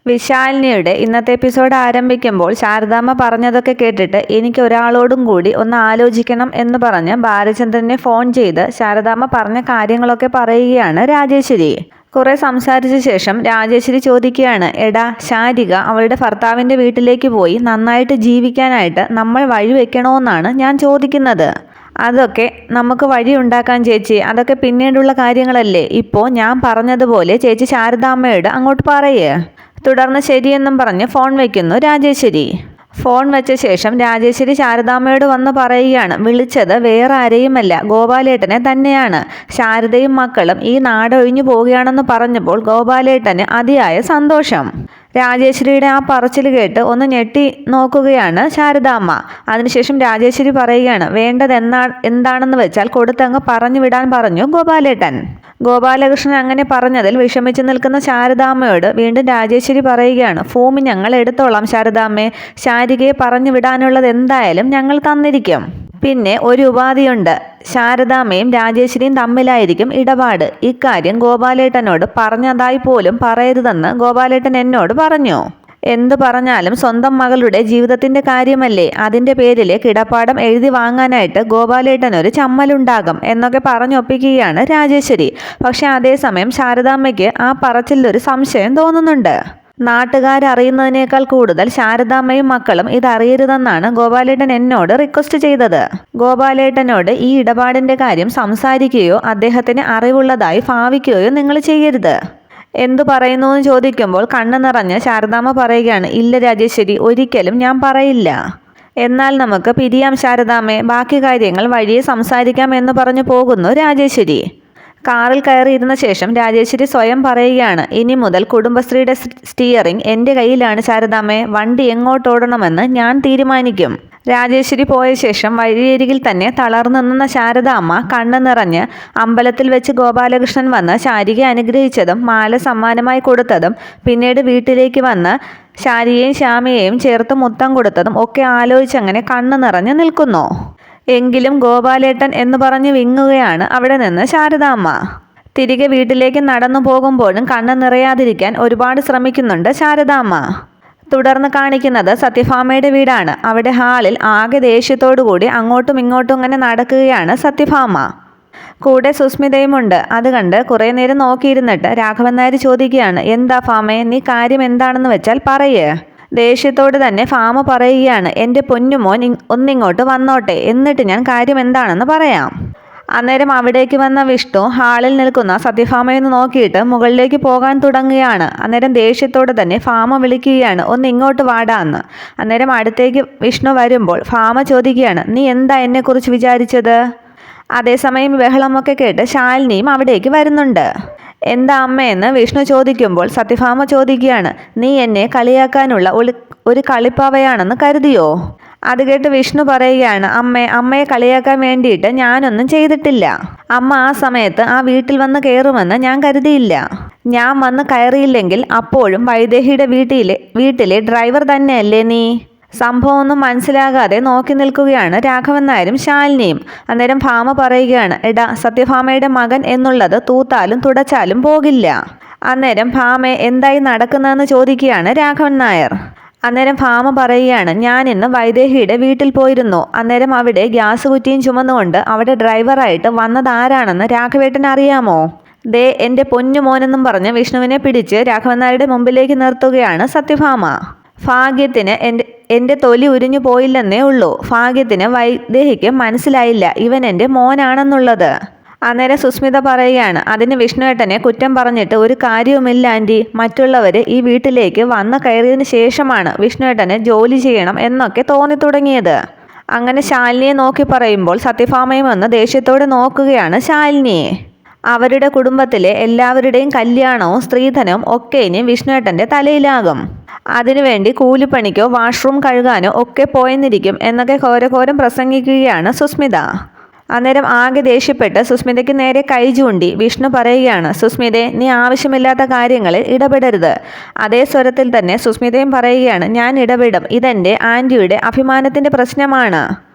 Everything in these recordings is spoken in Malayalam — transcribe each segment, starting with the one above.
വിശാലിനിയുടെ ഇന്നത്തെ എപ്പിസോഡ് ആരംഭിക്കുമ്പോൾ ശാരദാമ്മ പറഞ്ഞതൊക്കെ കേട്ടിട്ട് എനിക്ക് ഒരാളോടും കൂടി ഒന്ന് ആലോചിക്കണം എന്ന് പറഞ്ഞ് ബാലചന്ദ്രനെ ഫോൺ ചെയ്ത് ശാരദാമ്മ പറഞ്ഞ കാര്യങ്ങളൊക്കെ പറയുകയാണ് രാജേശ്വരി. കുറെ സംസാരിച്ച ശേഷം രാജേശ്വരി ചോദിക്കുകയാണ്, എടാ ശാരിക അവളുടെ ഭർത്താവിൻ്റെ വീട്ടിലേക്ക് പോയി നന്നായിട്ട് ജീവിക്കാനായിട്ട് നമ്മൾ വഴി വെക്കണമെന്നാണ് ഞാൻ ചോദിക്കുന്നത്. അതൊക്കെ നമുക്ക് വഴി ഉണ്ടാക്കാൻ ചേച്ചി, അതൊക്കെ പിന്നീടുള്ള കാര്യങ്ങളല്ലേ. ഇപ്പോൾ ഞാൻ പറഞ്ഞതുപോലെ ചേച്ചി ശാരദാമ്മയോട് അങ്ങോട്ട് പറയേ. തുടർന്ന് ശരിയെന്നും പറഞ്ഞ് ഫോൺ വയ്ക്കുന്നു രാജേശ്വരി. ഫോൺ വെച്ച ശേഷം രാജേശ്വരി ശാരദാമ്മയോട് വന്ന് പറയുകയാണ്, വിളിച്ചത് വേറെ ആരെയുമല്ല ഗോപാലേട്ടനെ തന്നെയാണ്. ശാരദയും മക്കളും ഈ നാടൊഴിഞ്ഞു പോവുകയാണെന്ന് പറഞ്ഞപ്പോൾ ഗോപാലേട്ടന് അതിയായ സന്തോഷം. രാജേശ്വരിയുടെ ആ പറച്ചിൽ കേട്ട് ഒന്ന് ഞെട്ടി നോക്കുകയാണ് ശാരദാമ്മ. അതിനുശേഷം രാജേശ്വരി പറയുകയാണ്, വേണ്ടത് എന്താണെന്ന് വെച്ചാൽ കൊടുത്തങ്ങ് പറഞ്ഞു വിടാൻ പറഞ്ഞു ഗോപാലേട്ടൻ. ഗോപാലകൃഷ്ണൻ അങ്ങനെ പറഞ്ഞതിൽ വിഷമിച്ചു നിൽക്കുന്ന ശാരദാമ്മയോട് വീണ്ടും രാജേശ്വരി പറയുകയാണ്, ഭൂമി ഞങ്ങൾ എടുത്തോളാം ശാരദാമ്മേ, ശാരികയെ പറഞ്ഞു വിടാനുള്ളത് എന്തായാലും ഞങ്ങൾ തന്നിരിക്കും. പിന്നെ ഒരു ഉപാധിയുണ്ട്, ശാരദാമ്മയും രാജേശ്വരിയും തമ്മിലായിരിക്കും ഇടപാട്. ഇക്കാര്യം ഗോപാലേട്ടനോട് പറഞ്ഞതായി പോലും പറയരുതെന്ന് ഗോപാലേട്ടൻ എന്നോട് പറഞ്ഞു. എന്തു പറഞ്ഞാലും സ്വന്തം മകളുടെ ജീവിതത്തിൻ്റെ കാര്യമല്ലേ, അതിൻ്റെ പേരിൽ കിടപ്പാടം എഴുതി വാങ്ങാനായിട്ട് ഗോപാലേട്ടനൊരു ചമ്മലുണ്ടാകും എന്നൊക്കെ പറഞ്ഞൊപ്പിക്കുകയാണ് രാജേശ്വരി. പക്ഷെ അതേസമയം ശാരദാമ്മയ്ക്ക് ആ പറച്ചിലൊരു സംശയം തോന്നുന്നുണ്ട്. നാട്ടുകാരറിയുന്നതിനേക്കാൾ കൂടുതൽ ശാരദാമ്മയും മക്കളും ഇതറിയരുതെന്നാണ് ഗോപാലേട്ടൻ എന്നോട് റിക്വസ്റ്റ് ചെയ്തത്. ഗോപാലേട്ടനോട് ഈ ഇടപാടിൻ്റെ കാര്യം സംസാരിക്കുകയോ അദ്ദേഹത്തിന് അറിവുള്ളതായി ഭാവിക്കുകയോ നിങ്ങൾ ചെയ്യരുത്. എന്തു പറയുന്നു എന്ന് ചോദിക്കുമ്പോൾ കണ്ണു നിറഞ്ഞ് ശാരദാമ്മ പറയുകയാണ്, ഇല്ല രാജേശ്വരി, ഒരിക്കലും ഞാൻ പറയില്ല. എന്നാൽ നമുക്ക് പിരിയാം ശാരദാമ്മേ, ബാക്കി കാര്യങ്ങൾ വഴിയെ സംസാരിക്കാം എന്ന് പറഞ്ഞു പോകുന്നു രാജേശ്വരി. കാറിൽ കയറിയിരുന്ന ശേഷം രാജേശ്വരി സ്വയം പറയുകയാണ്, ഇനി മുതൽ കുടുംബശ്രീയുടെ സ്റ്റിയറിംഗ് എൻ്റെ കയ്യിലാണ് ശാരദാമ്മേ, വണ്ടി എങ്ങോട്ടോടണമെന്ന് ഞാൻ തീരുമാനിക്കും. രാജേശ്വരി പോയ ശേഷം വഴിയരികിൽ തന്നെ തളർന്നു നിന്ന ശാരദാമ്മ കണ്ണു നിറഞ്ഞ് അമ്പലത്തിൽ വെച്ച് ഗോപാലകൃഷ്ണൻ വന്ന് ശാരികയെ അനുഗ്രഹിച്ചതും മാല സമ്മാനമായി കൊടുത്തതും പിന്നീട് വീട്ടിലേക്ക് വന്ന് ശാരികയും ശ്യാമയെയും ചേർത്ത് മുത്തം കൊടുത്തതും ഒക്കെ ആലോചിച്ചങ്ങനെ കണ്ണു നിറഞ്ഞ് നിൽക്കുന്നു. എങ്കിലും ഗോപാലേട്ടൻ എന്ന് പറഞ്ഞ് വിങ്ങുകയാണ് അവിടെ നിന്ന് ശാരദാമ്മ. തിരികെ വീട്ടിലേക്ക് നടന്നു പോകുമ്പോഴും കണ്ണു നിറയാതിരിക്കാൻ ഒരുപാട് ശ്രമിക്കുന്നുണ്ട് ശാരദാമ്മ. തുടർന്ന് കാണിക്കുന്നത് സത്യഭാമയുടെ വീടാണ്. അവിടെ ഹാളിൽ ആകെ ദേഷ്യത്തോടുകൂടി അങ്ങോട്ടും ഇങ്ങോട്ടും ഇങ്ങനെ നടക്കുകയാണ് സത്യഭാമ. കൂടെ സുസ്മിതയുമുണ്ട്. അത് കണ്ട് കുറേ നേരം നോക്കിയിരുന്നിട്ട് രാഘവൻ നായർ ചോദിക്കുകയാണ്, എന്താ ഭാമേ, നീ കാര്യം എന്താണെന്ന് വെച്ചാൽ പറയേ. ദേഷ്യത്തോട് തന്നെ ഭാമ പറയുകയാണ്, എൻ്റെ പൊന്നുമോൻ ഒന്നിങ്ങോട്ട് വന്നോട്ടെ, എന്നിട്ട് ഞാൻ കാര്യം എന്താണെന്ന് പറയാം. അന്നേരം അവിടേക്ക് വന്ന വിഷ്ണു ഹാളിൽ നിൽക്കുന്ന സത്യഭാമയെന്ന് നോക്കിയിട്ട് മുകളിലേക്ക് പോകാൻ തുടങ്ങുകയാണ്. അന്നേരം ദേഷ്യത്തോടെ തന്നെ ഭാമ വിളിക്കുകയാണ്, ഒന്ന് ഇങ്ങോട്ട് വാടാന്ന്. അന്നേരം അടുത്തേക്ക് വിഷ്ണു വരുമ്പോൾ ഭാമ ചോദിക്കുകയാണ്, നീ എന്താ എന്നെക്കുറിച്ച് വിചാരിച്ചത്? അതേസമയം ബഹളമൊക്കെ കേട്ട് ശാലിനിയും അവിടേക്ക് വരുന്നുണ്ട്. എന്താ അമ്മയെന്ന് വിഷ്ണു ചോദിക്കുമ്പോൾ സത്യഭാമ ചോദിക്കുകയാണ്, നീ എന്നെ കളിയാക്കാനുള്ള ഒരു കളിപ്പാവയാണെന്ന് കരുതിയോ? അത് കേട്ട് വിഷ്ണു പറയുകയാണ്, അമ്മയെ കളിയാക്കാൻ വേണ്ടിയിട്ട് ഞാനൊന്നും ചെയ്തിട്ടില്ല. അമ്മ ആ സമയത്ത് ആ വീട്ടിൽ വന്ന് കയറുമെന്ന് ഞാൻ കരുതിയില്ല. ഞാൻ വന്ന് കയറിയില്ലെങ്കിൽ അപ്പോഴും വൈദേഹിയുടെ വീട്ടിലെ ഡ്രൈവർ തന്നെയല്ലേ നീ? സംഭവമൊന്നും മനസ്സിലാകാതെ നോക്കി നിൽക്കുകയാണ് രാഘവൻ നായരും ശാലിനിയും. അന്നേരം ഭാമ പറയുകയാണ്, എടാ സത്യഭാമയുടെ മകൻ എന്നുള്ളത് തൂത്താലും തുടച്ചാലും പോകില്ല. അന്നേരം ഭാമ എന്തായി നടക്കുന്നതെന്ന് ചോദിക്കുകയാണ് രാഘവൻ നായർ. അന്നേരം ഭാമ പറയുകയാണ്, ഞാൻ ഇന്ന് വൈദേഹിയുടെ വീട്ടിൽ പോയിരുന്നു. അന്നേരം അവിടെ ഗ്യാസ് കുറ്റിയും ചുമന്നുകൊണ്ട് അവിടെ ഡ്രൈവറായിട്ട് വന്നതാരാണെന്ന് രാഘവേട്ടൻ അറിയാമോ? ദേ എൻ്റെ പൊന്നുമോനെന്നും പറഞ്ഞ് വിഷ്ണുവിനെ പിടിച്ച് രാഘവൻ നായരുടെ മുമ്പിലേക്ക് നിർത്തുകയാണ് സത്യഭാമ. ഭാഗ്യത്തിന് എൻ്റെ തൊലി ഉരിഞ്ഞു പോയില്ലെന്നേ ഉള്ളൂ. ഭാഗ്യത്തിന് വൈദേഹിക്ക് മനസ്സിലായില്ല ഇവൻ എൻ്റെ മോനാണെന്നുള്ളത്. അന്നേരം സുസ്മിത പറയുകയാണ്, അതിന് വിഷ്ണുവേട്ടനെ കുറ്റം പറഞ്ഞിട്ട് ഒരു കാര്യവുമില്ല ആൻറ്റി. മറ്റുള്ളവർ ഈ വീട്ടിലേക്ക് വന്ന് കയറിയതിന് ശേഷമാണ് വിഷ്ണുവേട്ടന് ജോലി ചെയ്യണം എന്നൊക്കെ തോന്നി തുടങ്ങിയത്. അങ്ങനെ ശാലിനിയെ നോക്കി പറയുമ്പോൾ സത്യഭാമയും ഒന്ന് ദേഷ്യത്തോടെ നോക്കുകയാണ് ശാലിനിയെ. അവരുടെ കുടുംബത്തിലെ എല്ലാവരുടെയും കല്യാണവും സ്ത്രീധനവും ഒക്കെ ഇനി വിഷ്ണുവേട്ടൻ്റെ തലയിലാകും. അതിനുവേണ്ടി കൂലിപ്പണിക്കോ വാഷ്റൂം കഴുകാനോ ഒക്കെ പോയെന്നിരിക്കും എന്നൊക്കെ ഘോരഘോരം പ്രസംഗിക്കുകയാണ് സുസ്മിത. അന്നേരം ആകെ ദേഷ്യപ്പെട്ട് സുസ്മിതയ്ക്ക് നേരെ കൈ ചൂണ്ടി വിഷ്ണു പറയുകയാണ്, സുസ്മിതേ, നീ ആവശ്യമില്ലാത്ത കാര്യങ്ങളിൽ ഇടപെടരുത്. അതേ സ്വരത്തിൽ തന്നെ സുസ്മിതയും പറയുകയാണ്, ഞാൻ ഇടപെടും, ഇതെൻ്റെ ആൻറ്റിയുടെ അഭിമാനത്തിൻ്റെ പ്രശ്നമാണ്.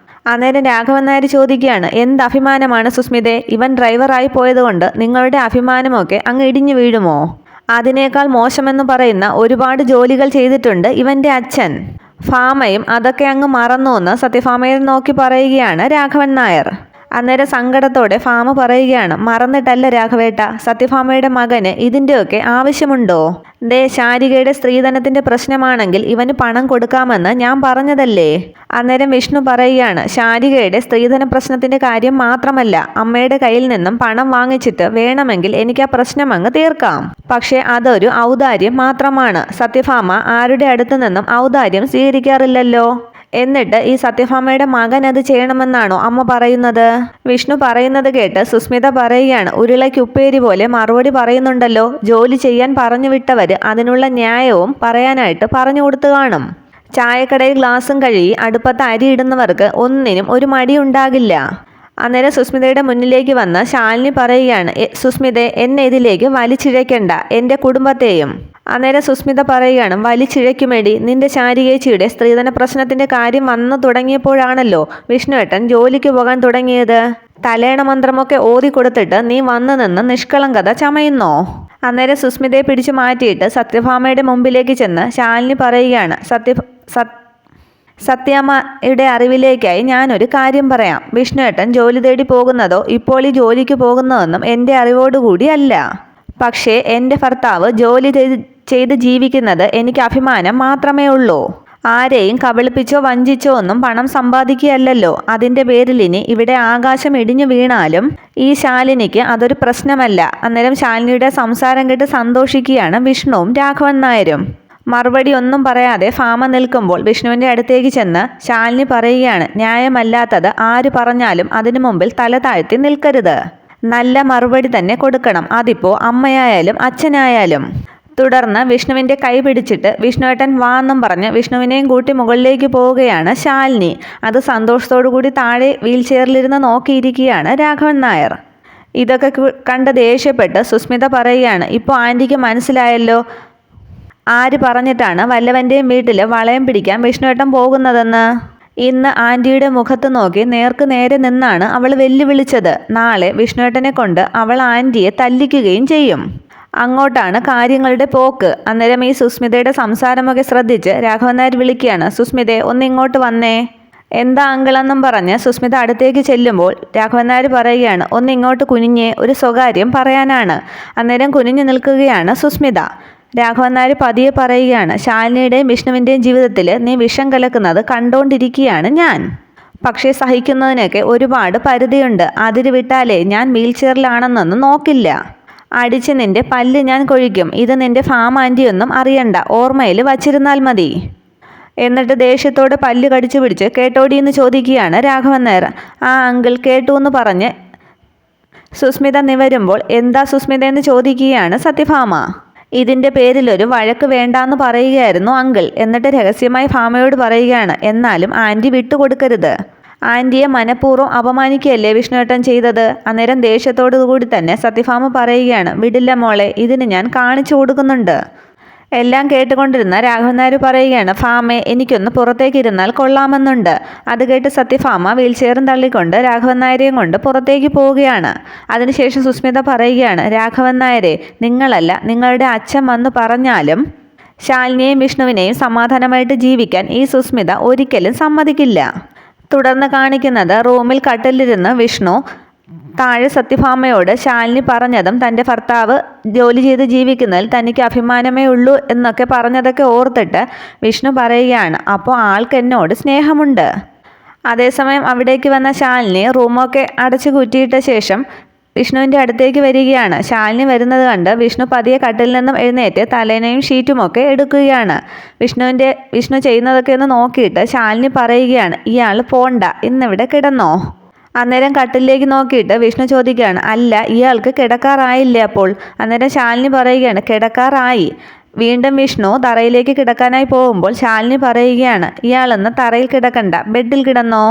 അന്നേരം രാഘവൻ നായർ ചോദിക്കുകയാണ്, എന്ത് അഭിമാനമാണ് സുസ്മിതേ? ഇവൻ ഡ്രൈവറായി പോയതുകൊണ്ട് നിങ്ങളുടെ അഭിമാനമൊക്കെ അങ്ങ് ഇടിഞ്ഞു വീഴുമോ? അതിനേക്കാൾ മോശമെന്ന് പറയുന്ന ഒരുപാട് ജോലികൾ ചെയ്തിട്ടുണ്ട് ഇവൻ്റെ അച്ഛൻ. ഭാമയും അതൊക്കെ അങ്ങ് മറന്നു എന്ന് സത്യഭാമയെ നോക്കി പറയുകയാണ് രാഘവൻ നായർ. അന്നേരം സങ്കടത്തോടെ ഭാമ പറയുകയാണ്, മറന്നിട്ടല്ല രാഘവേട്ട, സത്യഭാമയുടെ മകന് ഇതിൻ്റെയൊക്കെ ആവശ്യമുണ്ടോ? ശാരികയുടെ സ്ത്രീധനത്തിൻ്റെ പ്രശ്നമാണെങ്കിൽ ഇവന് പണം കൊടുക്കാമെന്ന് ഞാൻ പറഞ്ഞതല്ലേ? അന്നേരം വിഷ്ണു പറയുകയാണ്, ശാരികയുടെ സ്ത്രീധന പ്രശ്നത്തിൻ്റെ കാര്യം മാത്രമല്ല, അമ്മയുടെ കയ്യിൽ നിന്നും പണം വാങ്ങിച്ചിട്ട് വേണമെങ്കിൽ എനിക്ക് ആ പ്രശ്നം അങ്ങ് തീർക്കാം. പക്ഷേ അതൊരു ഔദാര്യം മാത്രമാണ്. സത്യഭാമ ആരുടെ അടുത്തു നിന്നും ഔദാര്യം സ്വീകരിക്കാറില്ലല്ലോ. എന്നിട്ട് ഈ സത്യഭാമയുടെ മകൻ അത് ചെയ്യണമെന്നാണോ അമ്മ പറയുന്നത്? വിഷ്ണു പറയുന്നത് കേട്ട് സുസ്മിത പറയുകയാണ്, ഉരുളയ്ക്ക് ഉപ്പേരി പോലെ മറുപടി പറയുന്നുണ്ടല്ലോ. ജോലി ചെയ്യാൻ പറഞ്ഞു വിട്ടവർ അതിനുള്ള ന്യായവും പറയാനായിട്ട് പറഞ്ഞു കൊടുത്തു കാണും. ചായക്കടയിൽ ഗ്ലാസും കഴുകി അടുപ്പത്ത് അരി ഇടുന്നവർക്ക് ഒന്നിനും ഒരു മടിയുണ്ടാകില്ല. അന്നേരം സുസ്മിതയുടെ മുന്നിലേക്ക് വന്ന് ശാലിനി പറയുകയാണ്, സുസ്മിതെ, എന്നെ ഇതിലേക്ക് വലിച്ചിഴയ്ക്കണ്ട, എൻ്റെ കുടുംബത്തെയും. അന്നേരം സുസ്മിത പറയുകയാണ്, വലിച്ചിഴയ്ക്കുമേടി, നിന്റെ ശാരികേച്ചിയുടെ സ്ത്രീധന പ്രശ്നത്തിൻ്റെ കാര്യം വന്നു തുടങ്ങിയപ്പോഴാണല്ലോ വിഷ്ണുവേട്ടൻ ജോലിക്ക് പോകാൻ തുടങ്ങിയത്. തലേണ മന്ത്രമൊക്കെ ഓതിക്കൊടുത്തിട്ട് നീ വന്നു നിന്ന് നിഷ്കളങ്കത ചമയുന്നോ? അന്നേരം സുസ്മിതയെ പിടിച്ചു മാറ്റിയിട്ട് സത്യഭാമയുടെ മുമ്പിലേക്ക് ചെന്ന് ശാലിനി പറയുകയാണ്, സത്യമ്മയുടെ അറിവിലേക്കായി ഞാനൊരു കാര്യം പറയാം. വിഷ്ണുവേട്ടൻ ജോലി തേടി പോകുന്നതോ ഇപ്പോൾ ഈ ജോലിക്ക് പോകുന്നതൊന്നും എൻ്റെ അറിവോടുകൂടി അല്ല. പക്ഷേ എൻ്റെ ഭർത്താവ് ജോലി ചെയ്ത് ജീവിക്കുന്നത് എനിക്ക് അഭിമാനം മാത്രമേ ഉള്ളൂ. ആരെയും കബളിപ്പിച്ചോ വഞ്ചിച്ചോ ഒന്നും പണം സമ്പാദിക്കുകയല്ലല്ലോ. അതിൻ്റെ പേരിൽ ഇനി ഇവിടെ ആകാശം ഇടിഞ്ഞു വീണാലും ഈ ശാലിനിക്ക് അതൊരു പ്രശ്നമല്ല. അന്നേരം ശാലിനിയുടെ സംസാരം കേട്ട് സന്തോഷിക്കുകയാണ് വിഷ്ണുവും രാഘവൻ നായരും. മറുപടി ഒന്നും പറയാതെ ഭാമ നിൽക്കുമ്പോൾ വിഷ്ണുവിൻ്റെ അടുത്തേക്ക് ചെന്ന് ശാലിനി പറയുകയാണ്, ന്യായമല്ലാത്തത് ആര് പറഞ്ഞാലും അതിനു മുമ്പിൽ തല താഴ്ത്തി നിൽക്കരുത്. നല്ല മറുപടി തന്നെ കൊടുക്കണം. അതിപ്പോൾ അമ്മയായാലും അച്ഛനായാലും. തുടർന്ന് വിഷ്ണുവിൻ്റെ കൈ പിടിച്ചിട്ട് വിഷ്ണുവേട്ടൻ വാന്നും പറഞ്ഞ് വിഷ്ണുവിനെയും കൂട്ടി മുകളിലേക്ക് പോവുകയാണ് ശാലിനി. അത് സന്തോഷത്തോടു കൂടി താഴെ വീൽ ചെയറിലിരുന്ന് നോക്കിയിരിക്കുകയാണ് രാഘവൻ നായർ. ഇതൊക്കെ കണ്ട് ദേഷ്യപ്പെട്ട് സുസ്മിത പറയുകയാണ്, ഇപ്പോൾ ആൻറ്റിക്ക് മനസ്സിലായല്ലോ ആര് പറഞ്ഞിട്ടാണ് വല്ലവൻ്റെയും വീട്ടിൽ വളയം പിടിക്കാൻ വിഷ്ണുവേട്ടൻ പോകുന്നതെന്ന്. ഇന്ന് ആൻറ്റിയുടെ മുഖത്ത് നോക്കി നേർക്ക് നേരെ നിന്നാണ് അവൾ വെല്ലുവിളിച്ചത്. നാളെ വിഷ്ണുവേട്ടനെ കൊണ്ട് അവൾ ആൻറ്റിയെ തല്ലിക്കുകയും ചെയ്യും. അങ്ങോട്ടാണ് കാര്യങ്ങളുടെ പോക്ക്. അന്നേരം ഈ സുസ്മിതയുടെ സംസാരമൊക്കെ ശ്രദ്ധിച്ച് രാഘവൻ നായർ വിളിക്കുകയാണ്, സുസ്മിതെ, ഒന്നിങ്ങോട്ട് വന്നേ. എന്താ അങ്കിളെന്നും പറഞ്ഞ് സുസ്മിത അടുത്തേക്ക് ചെല്ലുമ്പോൾ രാഘവൻ നായർ പറയുകയാണ്, ഒന്നിങ്ങോട്ട് കുനിഞ്ഞേ, ഒരു സ്വകാര്യം പറയാനാണ്. അന്നേരം കുനിഞ്ഞു നിൽക്കുകയാണ് സുസ്മിത. രാഘവൻ നായർ പതിയെ പറയുകയാണ്, ശാലിനിയുടെയും വിഷ്ണുവിൻ്റെയും ജീവിതത്തിൽ നീ വിഷം കലക്കുന്നത് കണ്ടുകൊണ്ടിരിക്കുകയാണ് ഞാൻ. പക്ഷേ സഹിക്കുന്നതിനൊക്കെ ഒരുപാട് പരിധിയുണ്ട്. അതിര് വിട്ടാലേ ഞാൻ വീൽ ചെയറിലാണെന്നൊന്നും നോക്കില്ല. അടിച്ച് നിന്റെ പല്ല് ഞാൻ കൊഴിക്കും. ഇത് നിന്റെ ഫാം ആൻറ്റിയൊന്നും അറിയണ്ട, ഓർമ്മയിൽ വച്ചിരുന്നാൽ മതി. എന്നിട്ട് ദേഷ്യത്തോടെ പല്ല് കടിച്ചു പിടിച്ച് കേട്ടോടിയെന്ന് ചോദിക്കുകയാണ് രാഘവൻ നായർ. ആ അങ്കിൾ കേട്ടു എന്ന് പറഞ്ഞ് സുസ്മിത നിവരുമ്പോൾ എന്താ സുസ്മിത എന്ന് ചോദിക്കുകയാണ് സത്യഭാമ. ഇതിൻ്റെ പേരിലൊരു വഴക്ക് വേണ്ടാന്ന് പറയുകയായിരുന്നു അങ്കിൾ. എന്നിട്ട് രഹസ്യമായി ഭാമയോട് പറയുകയാണ്, എന്നാലും ആൻറ്റി വിട്ടുകൊടുക്കരുത്. ആൻറ്റിയെ മനഃപൂർവ്വം അപമാനിക്കുകയല്ലേ വിഷ്ണുവേട്ടൻ ചെയ്തത്. അന്നേരം ദേഷ്യത്തോടു കൂടി തന്നെ സത്യഭാമ പറയുകയാണ്, വിടില്ല മോളെ, ഇതിന് ഞാൻ കാണിച്ചു കൊടുക്കുന്നുണ്ട്. എല്ലാം കേട്ടുകൊണ്ടിരുന്ന രാഘവൻ നായർ പറയുകയാണ്, ഭാമേ, എനിക്കൊന്ന് പുറത്തേക്കിരുന്നാൽ കൊള്ളാമെന്നുണ്ട്. അത് കേട്ട് സത്യഭാമ വീൽ ചെയറും തള്ളിക്കൊണ്ട് രാഘവൻ നായരെയും കൊണ്ട് പുറത്തേക്ക് പോവുകയാണ്. അതിനുശേഷം സുസ്മിത പറയുകയാണ്, രാഘവൻ നായരെ, നിങ്ങളല്ല നിങ്ങളുടെ അച്ഛൻ വന്ന് പറഞ്ഞാലും ശാലിനിയെയും വിഷ്ണുവിനെയും സമാധാനമായിട്ട് ജീവിക്കാൻ ഈ സുസ്മിത ഒരിക്കലും സമ്മതിക്കില്ല. തുടർന്ന് കാണിക്കുന്നത് റൂമിൽ കട്ടിലിരുന്ന് വിഷ്ണു താഴെ സത്യഭാമയോട് ശാലിനി പറഞ്ഞതും തൻ്റെ ഭർത്താവ് ജോലി ചെയ്ത് ജീവിക്കുന്നതിൽ തനിക്ക് അഭിമാനമേ ഉള്ളൂ എന്നൊക്കെ പറഞ്ഞതൊക്കെ ഓർത്തിട്ട് വിഷ്ണു പറയുകയാണ്, അപ്പോൾ ആൾക്ക് എന്നോട് സ്നേഹമുണ്ട്. അതേസമയം അവിടേക്ക് വന്ന ശാലിനി റൂമൊക്കെ അടച്ചു കുറ്റിയിട്ട ശേഷം വിഷ്ണുവിൻ്റെ അടുത്തേക്ക് വരികയാണ്. ശാലിനി വരുന്നത് കണ്ട് വിഷ്ണു പതിയെ കട്ടിൽ നിന്നും എഴുന്നേറ്റ് തലേനയും ഷീറ്റുമൊക്കെ എടുക്കുകയാണ്. വിഷ്ണു ചെയ്യുന്നതൊക്കെ ഒന്ന് നോക്കിയിട്ട് ശാലിനി പറയുകയാണ്, ഇയാൾ പോണ്ട, ഇന്നിവിടെ കിടന്നോ. അന്നേരം കട്ടിലേക്ക് നോക്കിയിട്ട് വിഷ്ണു ചോദിക്കുകയാണ്, അല്ല ഇയാൾക്ക് കിടക്കാറായില്ലേ അപ്പോൾ. അന്നേരം ശാലിനി പറയുകയാണ്, കിടക്കാറായി. വീണ്ടും വിഷ്ണു തറയിലേക്ക് കിടക്കാനായി പോകുമ്പോൾ ശാലിനി പറയുകയാണ്, ഇയാളൊന്ന് തറയിൽ കിടക്കണ്ട, ബെഡിൽ കിടന്നോ.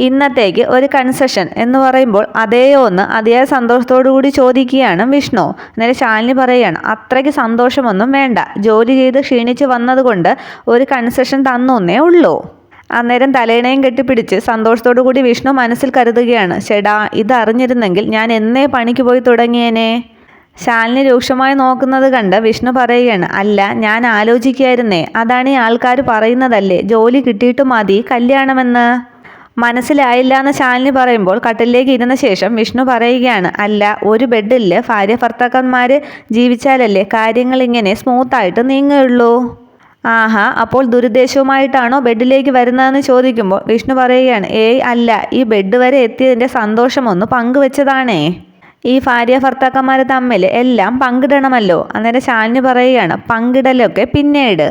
ഇന്നത്തേക്ക് ഒരു കൺസെഷൻ എന്ന് പറയുമ്പോൾ അതേയോ ഒന്ന് അതിയായ സന്തോഷത്തോടു കൂടി ചോദിക്കുകയാണ് വിഷ്ണു. അന്നേരം ശാലിനി പറയുകയാണ്, അത്രയ്ക്ക് സന്തോഷമൊന്നും വേണ്ട, ജോലി ചെയ്ത് ക്ഷീണിച്ച് വന്നതുകൊണ്ട് ഒരു കൺസെഷൻ തന്നേ ഉള്ളൂ. അന്നേരം തലേണയും കെട്ടിപ്പിടിച്ച് സന്തോഷത്തോടു കൂടി വിഷ്ണു മനസ്സിൽ കരുതുകയാണ്, ചേടാ, ഇതറിഞ്ഞിരുന്നെങ്കിൽ ഞാൻ എന്നേ പണിക്ക് പോയി തുടങ്ങിയേനെ. ശാലിനി രൂക്ഷമായി നോക്കുന്നത് കണ്ട് വിഷ്ണു പറയുകയാണ്, അല്ല ഞാൻ ആലോചിക്കുകയായിരുന്നേ, അതാണ് ഈ ആൾക്കാർ പറയുന്നതല്ലേ ജോലി കിട്ടിയിട്ട് മതി കല്യാണമെന്ന്. മനസ്സിലായില്ല എന്ന് ശാലിനി പറയുമ്പോൾ കട്ടിലേക്ക് ഇരുന്ന ശേഷം വിഷ്ണു പറയുകയാണ്, അല്ല ഒരു ബെഡിൽ ഭാര്യ ഭർത്താക്കന്മാർ ജീവിച്ചാലല്ലേ കാര്യങ്ങൾ ഇങ്ങനെ സ്മൂത്തായിട്ട് നീങ്ങുകയുള്ളൂ. ആഹാ, അപ്പോൾ ദുരുദ്ദേശവുമായിട്ടാണോ ബെഡിലേക്ക് വരുന്നതെന്ന് ചോദിക്കുമ്പോൾ വിഷ്ണു പറയുകയാണ്, ഏയ് അല്ല, ഈ ബെഡ് വരെ എത്തിയതിൻ്റെ സന്തോഷമൊന്ന് പങ്കുവെച്ചതാണേ. ഈ ഭാര്യ ഭർത്താക്കന്മാർ തമ്മിൽ എല്ലാം പങ്കിടണമല്ലോ. അന്നേരം ശാലിനി പറയുകയാണ്, പങ്കിടലൊക്കെ പിന്നീട്,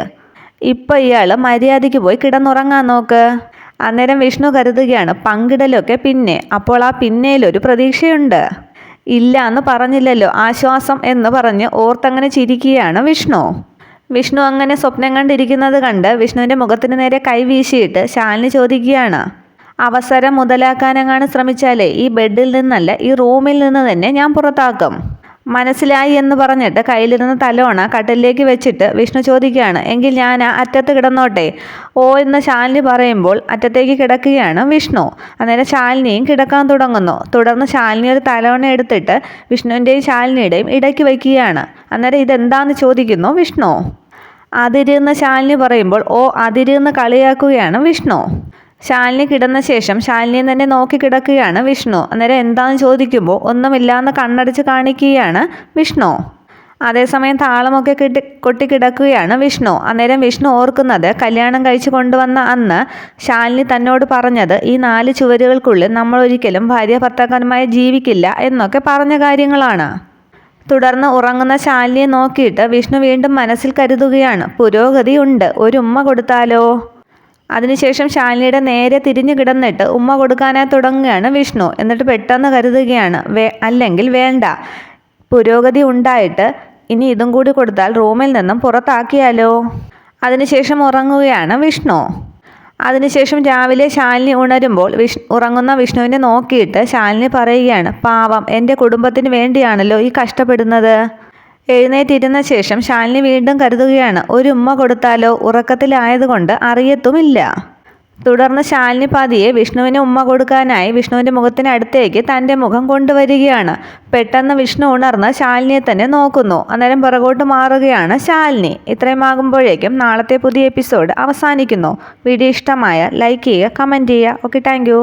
ഇപ്പം ഇയാൾ മര്യാദയ്ക്ക് പോയി കിടന്നുറങ്ങാൻ നോക്ക്. അന്നേരം വിഷ്ണു കരുതുകയാണ്, പങ്കിടലൊക്കെ പിന്നെ, അപ്പോൾ ആ പിന്നേലൊരു പ്രതീക്ഷയുണ്ട്. ഇല്ല എന്ന് പറഞ്ഞില്ലല്ലോ, ആശ്വാസം എന്ന് പറഞ്ഞ് ഓർത്തങ്ങനെ ചിരിക്കുകയാണ് വിഷ്ണു അങ്ങനെ സ്വപ്നം കണ്ടിരിക്കുന്നത് കണ്ട് വിഷ്ണുവിൻ്റെ മുഖത്തിന് നേരെ കൈവീശിയിട്ട് ശാലിനി ചോദിക്കുകയാണ്, അവസരം മുതലാക്കാനെങ്ങാണ് ശ്രമിച്ചാലേ ഈ ബെഡിൽ നിന്നല്ല ഈ റൂമിൽ നിന്ന് തന്നെ ഞാൻ പുറത്താക്കും. മനസ്സിലായി എന്ന് പറഞ്ഞിട്ട് കയ്യിലിരുന്ന തലോണ കട്ടിലേക്ക് വെച്ചിട്ട് വിഷ്ണു ചോദിക്കുകയാണ്, എങ്കിൽ ഞാൻ ആ അറ്റത്ത് കിടന്നോട്ടെ. ഓ എന്ന് ശാലിനി പറയുമ്പോൾ അറ്റത്തേക്ക് കിടക്കുകയാണ് വിഷ്ണു. അന്നേരം ശാലിനിയും കിടക്കാൻ തുടങ്ങുന്നു. തുടർന്ന് ശാലിനി ഒരു തലോണ എടുത്തിട്ട് വിഷ്ണുവിൻ്റെയും ശാലിനിയുടെയും ഇടയ്ക്ക് വയ്ക്കുകയാണ്. അന്നേരം ഇതെന്താന്ന് ചോദിക്കുന്നു വിഷ്ണു. അതിരുന്ന് ശാലിനി പറയുമ്പോൾ ഓ അതിരുന്ന് കളിയാക്കുകയാണ് വിഷ്ണു. ശാലിനി കിടന്ന ശേഷം ശാലിനിയെ തന്നെ നോക്കി കിടക്കുകയാണ് വിഷ്ണു. അന്നേരം എന്താണെന്ന് ചോദിക്കുമ്പോൾ ഒന്നുമില്ലാന്ന് കണ്ണടച്ച് കാണിക്കുകയാണ് വിഷ്ണു. അതേസമയം താളമൊക്കെ കൊട്ടിക്കിടക്കുകയാണ് വിഷ്ണു. അന്നേരം വിഷ്ണു ഓർക്കുന്നത് കല്യാണം കഴിച്ചു കൊണ്ടുവന്ന അന്ന് ശാലിനി തന്നോട് പറഞ്ഞത് ഈ 4 ചുവരുകൾക്കുള്ളിൽ നമ്മൾ ഒരിക്കലും ഭാര്യ ഭർത്താക്കന്മാരെ ജീവിക്കില്ല എന്നൊക്കെ പറഞ്ഞ കാര്യങ്ങളാണ്. തുടർന്ന് ഉറങ്ങുന്ന ശാലിനിയെ നോക്കിയിട്ട് വിഷ്ണു വീണ്ടും മനസ്സിൽ കരുതുകയാണ്, പുരോഗതി ഉണ്ട്, ഒരു ഉമ്മ കൊടുത്താലോ. അതിനുശേഷം ശാലിനിയുടെ നേരെ തിരിഞ്ഞു കിടന്നിട്ട് ഉമ്മ കൊടുക്കാനായി തുടങ്ങുകയാണ് വിഷ്ണു. എന്നിട്ട് പെട്ടെന്ന് കരുതുകയാണ്, അല്ലെങ്കിൽ വേണ്ട, പുരോഗതി ഉണ്ടായിട്ട് ഇനി ഇതും കൂടി കൊടുത്താൽ റൂമിൽ നിന്നും പുറത്താക്കിയാലോ. അതിനുശേഷം ഉറങ്ങുകയാണ് വിഷ്ണു. അതിനുശേഷം രാവിലെ ശാലിനി ഉണരുമ്പോൾ ഉറങ്ങുന്ന വിഷ്ണുവിനെ നോക്കിയിട്ട് ശാലിനി പറയുകയാണ്, പാവം, എൻ്റെ കുടുംബത്തിന് വേണ്ടിയാണല്ലോ ഈ കഷ്ടപ്പെടുന്നത്. എഴുന്നേറ്റിരുന്ന ശേഷം ശാലിനി വീണ്ടും കരുതുകയാണ്, ഒരു ഉമ്മ കൊടുത്താലോ, ഉറക്കത്തിലായതുകൊണ്ട് അറിയത്തുമില്ല. തുടർന്ന് ശാലിനി പതിയെ വിഷ്ണുവിന് ഉമ്മ കൊടുക്കാനായി വിഷ്ണുവിൻ്റെ മുഖത്തിനടുത്തേക്ക് തൻ്റെ മുഖം കൊണ്ടുവരികയാണ്. പെട്ടെന്ന് വിഷ്ണു ഉണർന്ന് ശാലിനിയെ തന്നെ നോക്കുന്നു. അന്നേരം പുറകോട്ട് മാറുകയാണ് ശാലിനി. ഇത്രയുമാകുമ്പോഴേക്കും നാളത്തെ പുതിയ എപ്പിസോഡ് അവസാനിക്കുന്നു. വീഡിയോ ഇഷ്ടമായ ലൈക്ക് ചെയ്യുക, കമൻറ്റ് ചെയ്യുക. Okay, thank